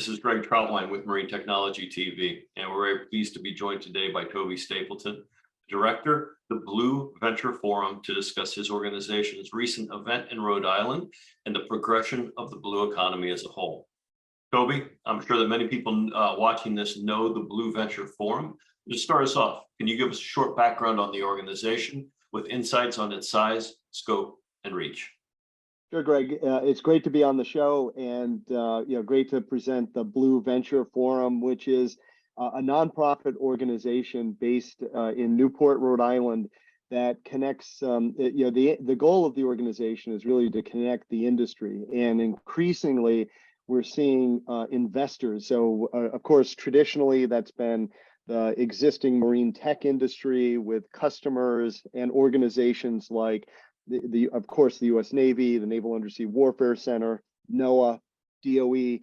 This is Greg Troutline with Marine Technology TV, and we're very pleased to be joined today by Toby Stapleton, Director, the Blue Venture Forum, to discuss his organization's recent event in Rhode Island and the progression of the blue economy as a whole. Toby, I'm sure that many people watching this know the Blue Venture Forum. To start us off, can you give us a short background on the organization with insights on its size, scope, and reach? Sure, Greg. It's great to be on the show, and great to present the Blue Venture Forum, which is a nonprofit organization based in Newport, Rhode Island, that connects. The goal of the organization is really to connect the industry, and increasingly we're seeing investors. So, of course, traditionally that's been the existing marine tech industry with customers and organizations like of course, the U.S. Navy, the Naval Undersea Warfare Center, NOAA, DOE,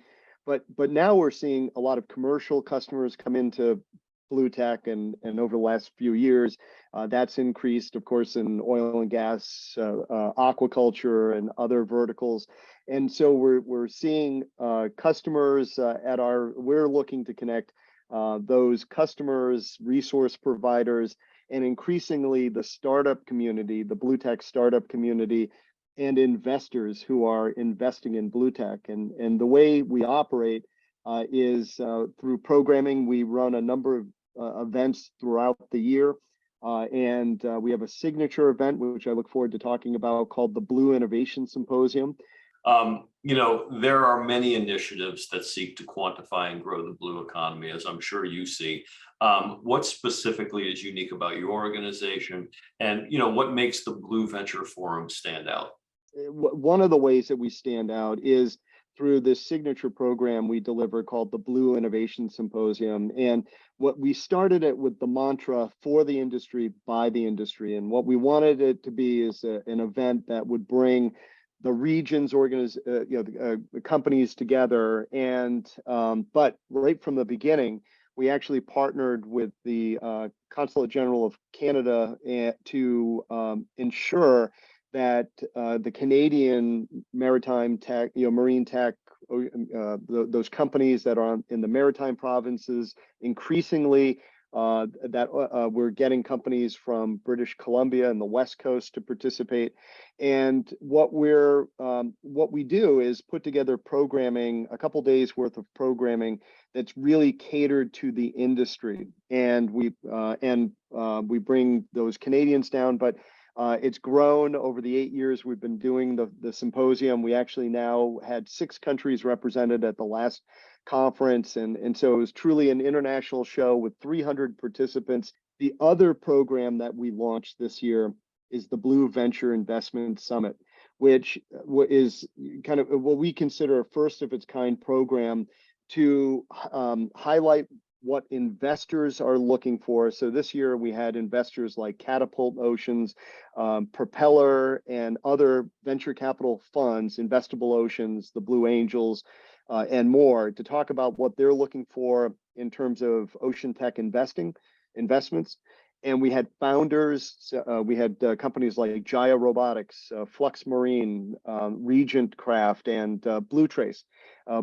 but now we're seeing a lot of commercial customers come into blue tech, and over the last few years, that's increased, of course, in oil and gas, aquaculture, and other verticals. And so we're seeing customers we're looking to connect those customers, resource providers, and increasingly the startup community, the blue tech startup community, and investors who are investing in blue tech. And the way we operate is through programming. We run a number of events throughout the year, and we have a signature event, which I look forward to talking about, called the Blue Innovation Symposium. There are many initiatives that seek to quantify and grow the blue economy, as I'm sure you see. What specifically is unique about your organization, and what makes the Blue Venture Forum stand out? One of the ways that we stand out is through this signature program we deliver called the Blue Innovation Symposium. And what we started it with the mantra, for the industry, by the industry. And what we wanted it to be is an event that would bring the region's the companies together. And but right from the beginning, we actually partnered with the Consulate General of Canada to ensure that the Canadian maritime tech, marine tech, those companies that are in the maritime provinces, increasingly we're getting companies from British Columbia and the West Coast to participate. And what we do is put together programming, a couple days worth of programming that's really catered to the industry. And we bring those Canadians down, but it's grown over the 8 years we've been doing the symposium. We actually now had 6 countries represented at the last conference, and so it was truly an international show with 300 participants. The other program that we launched this year is the Blue Venture Investment Summit, which is kind of what we consider a first of its kind program to highlight what investors are looking for. So this year we had investors like Catapult Oceans, Propeller, and other venture capital funds, Investable Oceans, the Blue Angels, and more, to talk about what they're looking for in terms of ocean tech investments. And we had founders, we had companies like Jaya Robotics, Flux Marine, Regent Craft, and Blue Trace.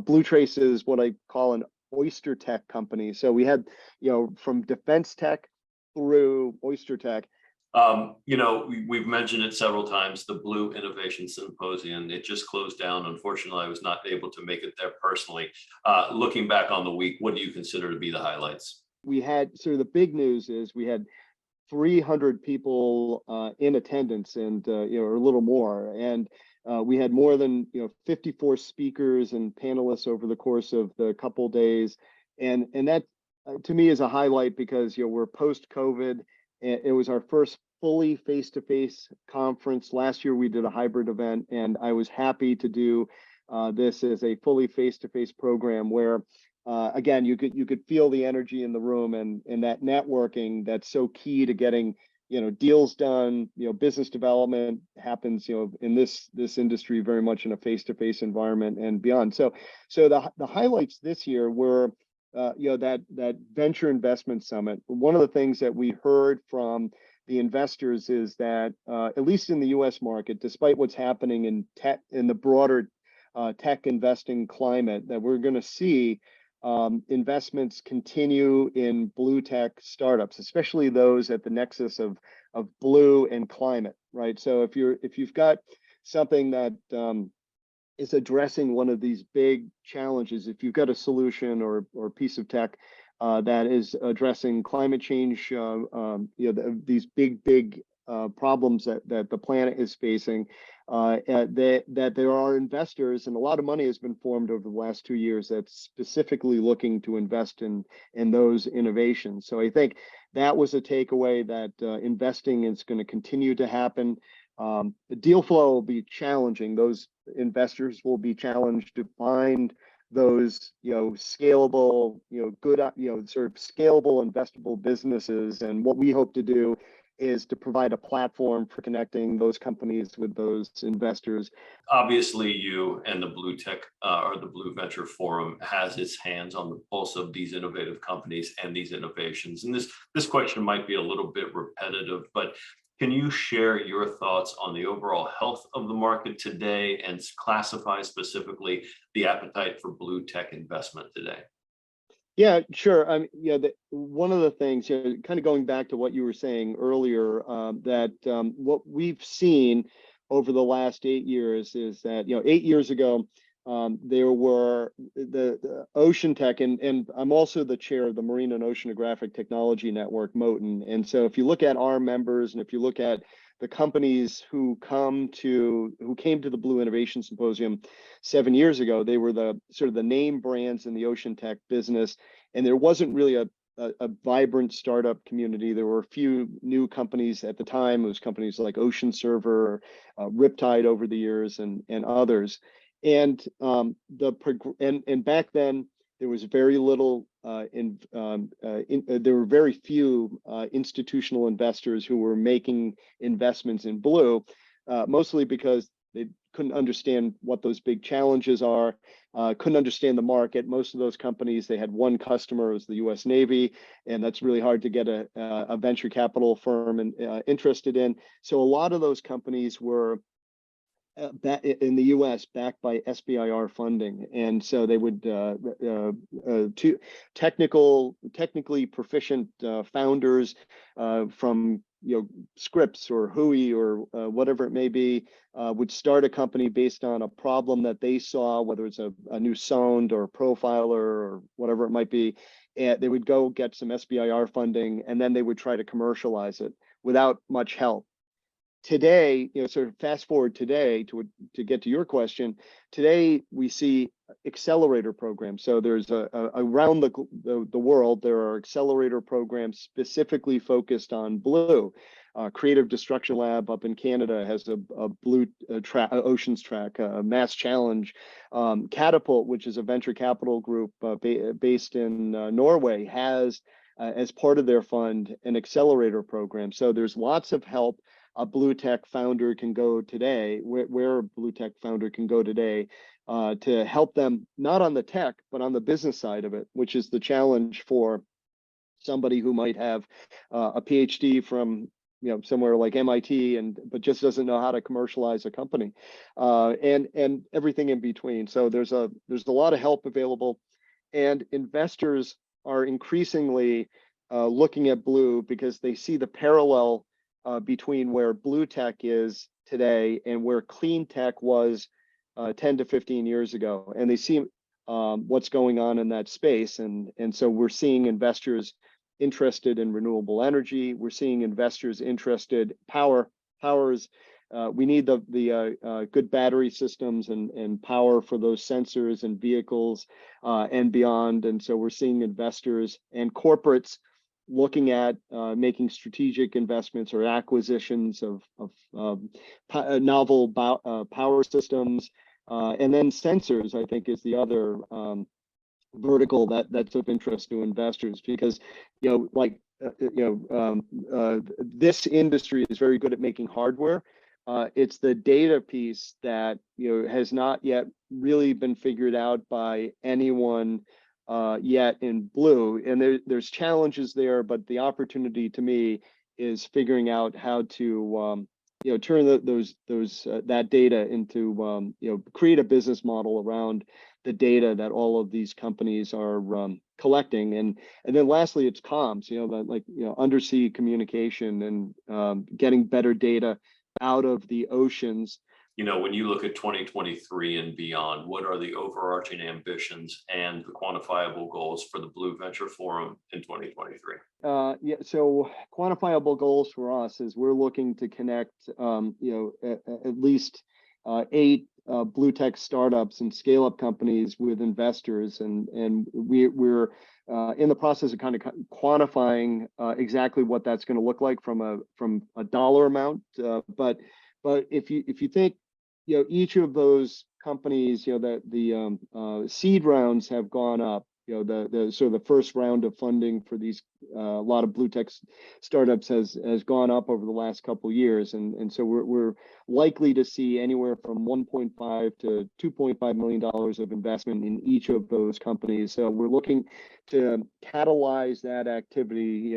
Blue Trace is what I call an oyster tech company. So we had, from defense tech through oyster tech. We've mentioned it several times, the Blue Innovation Symposium. It just closed down. Unfortunately, I was not able to make it there personally. Looking back on the week, what do you consider to be the highlights? We had, so the big news is we had 300 people in attendance, and or a little more, and we had more than 54 speakers and panelists over the course of the couple days, and that to me is a highlight, because we're post-COVID. It was our first fully face-to-face conference. Last year we did a hybrid event, and I was happy to do this as a fully face-to-face program where again, you could feel the energy in the room, and that networking that's so key to getting deals done. Business development happens in this industry very much in a face-to-face environment and beyond. So the highlights this year were that venture investment summit. One of the things that we heard from the investors is that at least in the U.S. market, despite what's happening in the broader tech investing climate, that we're going to see investments continue in blue tech startups, especially those at the nexus of blue and climate, right? So if you've got something that is addressing one of these big challenges, if you've got a solution or piece of tech that is addressing climate change, these big problems that the planet is facing, that there are investors, and a lot of money has been formed over the last 2 years that's specifically looking to invest in those innovations. So I think that was a takeaway, that investing is going to continue to happen. The deal flow will be challenging. Those investors will be challenged to find those, scalable, good, sort of scalable, investable businesses. And what we hope to do is to provide a platform for connecting those companies with those investors. Obviously, you and the Blue Tech or the Blue Venture Forum has its hands on the pulse of these innovative companies and these innovations. And this question might be a little bit repetitive, but can you share your thoughts on the overall health of the market today and classify specifically the appetite for blue tech investment today? Yeah, sure. One of the things, kind of going back to what you were saying earlier, that what we've seen over the last 8 years is that, 8 years ago, there were the ocean tech, and I'm also the chair of the Marine and Oceanographic Technology Network, MOTN. And so if you look at our members, and if you look at the companies who came to the Blue Innovation Symposium 7 years ago, they were the sort of the name brands in the ocean tech business, and there wasn't really a vibrant startup community. There were a few new companies at the time. It was companies like Ocean Server, Riptide over the years, and others. And back then there was very little there were very few institutional investors who were making investments in blue, mostly because they couldn't understand what those big challenges are, couldn't understand the market. Most of those companies, they had one customer, it was the US Navy, and that's really hard to get a venture capital firm interested in. So a lot of those companies were in the U.S. backed by SBIR funding, and so they would technically proficient founders from Scripps or Hui or whatever it may be, would start a company based on a problem that they saw, whether it's a new sound or a profiler or whatever it might be. And they would go get some SBIR funding, and then they would try to commercialize it without much help. Today, sort of fast forward today to get to your question. Today, we see accelerator programs. So there's around the world, there are accelerator programs specifically focused on blue. Creative Destruction Lab up in Canada has a blue oceans track, Mass Challenge. Catapult, which is a venture capital group based in Norway, has as part of their fund an accelerator program. So there's lots of help a blue tech founder can go today, where a blue tech founder can go today, to help them not on the tech, but on the business side of it, which is the challenge for somebody who might have a PhD from somewhere like MIT, but just doesn't know how to commercialize a company, and everything in between. So there's a lot of help available, and investors are increasingly looking at blue because they see the parallel between where blue tech is today and where clean tech was 10 to 15 years ago, and they see what's going on in that space, and so we're seeing investors interested in renewable energy. We're seeing investors interested powers. We need the good battery systems and power for those sensors and vehicles and beyond. And so we're seeing investors and corporates looking at making strategic investments or acquisitions of novel power systems, and then sensors, I think, is the other vertical that's of interest to investors, because this industry is very good at making hardware. It's the data piece that has not yet really been figured out by anyone yet in blue, and there's challenges there, but the opportunity to me is figuring out how to turn that data into create a business model around the data that all of these companies are collecting, and then lastly, it's comms. Undersea communication and getting better data out of the oceans. When you look at 2023 and beyond, what are the overarching ambitions and the quantifiable goals for the Blue Venture Forum in 2023? So quantifiable goals for us is we're looking to connect, at least 8 blue tech startups and scale up companies with investors, and we're in the process of kind of quantifying exactly what that's going to look like from a dollar amount. But if you think, each of those companies, that the seed rounds have gone up. The sort of the first round of funding for these a lot of blue tech startups has gone up over the last couple of years, and so we're likely to see anywhere from 1.5 to 2.5 million dollars of investment in each of those companies. So we're looking to catalyze that activity.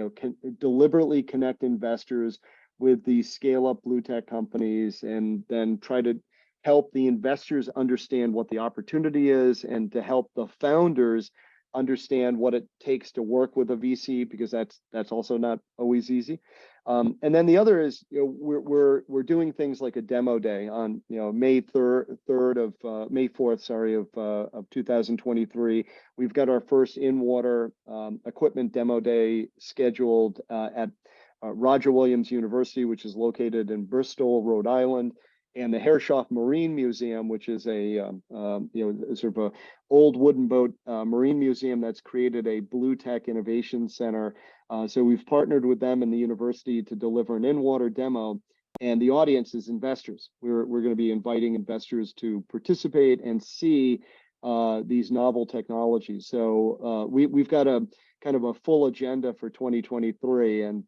Deliberately connect investors with these scale up blue tech companies, and then try to help the investors understand what the opportunity is, and to help the founders understand what it takes to work with a VC, because that's also not always easy. And then the other is, we're doing things like a demo day on May 4th, sorry, of 2023. We've got our first in-water equipment demo day scheduled at Roger Williams University, which is located in Bristol, Rhode Island, and the Herreshoff Marine Museum, which is a sort of a old wooden boat marine museum that's created a blue tech innovation center. So we've partnered with them and the university to deliver an in-water demo, and the audience is investors. We're going to be inviting investors to participate and see these novel technologies. So we've got a kind of a full agenda for 2023, and